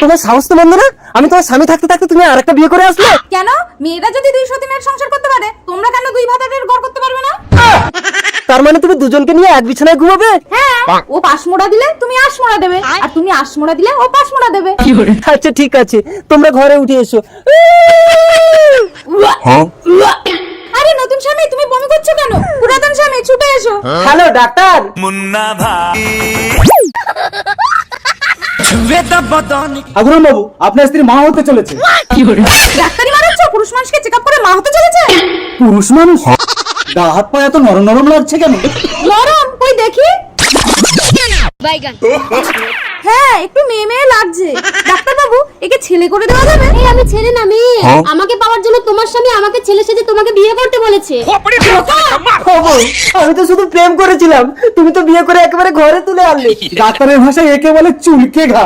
তোমার সাহস তো বন্ধ না? আমি তোমার স্বামী থাকতে থাকতে তুমি আরেকটা বিয়ে করে আসলে। কেন মেয়েরা যদি 200 দিনের সংসার করতে পারে তোমরা কেন 2 ভাতারের ঘর করতে পারবে না? তার মানে তুমি দুজনকে নিয়ে এক বিছানায় ঘুমাবে? হ্যাঁ, ও পাশমোড়া দিলে তুমি আশমোড়া দেবে, আর তুমি আশমোড়া দিলে ও পাশমোড়া দেবে। আচ্ছা ঠিক আছে, তোমরা ঘরে উঠে এসো। আরে নতুন স্বামী তুমি বমি করছো কেন? পুরাতন স্বামী ছুটে এসো। Hello doctor. আগুরম বাবু, আপনার স্ত্রী মা হতে চলেছে। ডাক্তারি মারাচ্ছ? পুরুষ মানুষকে চেকআপ করে মা হতে চলেছে? পুরুষ মানুষ? গা হাত পা এত নরম নরম লাগছে কেন? নরম কই দেখি। হ্যাঁ একটু মেয়ে মেয়ে লাগছে। ডাক্তার বাবু একে ছেলে করে দেওয়া যাবে? এই আমি ছেলে না মেয়ে। আমাকে পাওয়ার জন্য তোমার স্বামী আমাকে ছেলে সেজে তোমাকে বিয়ে করতে বলেছে। আমি তো শুধু প্রেম করেছিলাম, তুমি তো বিয়ে করে একেবারে ঘরে তুলে আনলে। ডাক্তারের ভাষায় একে বলে চুলকে ঘা।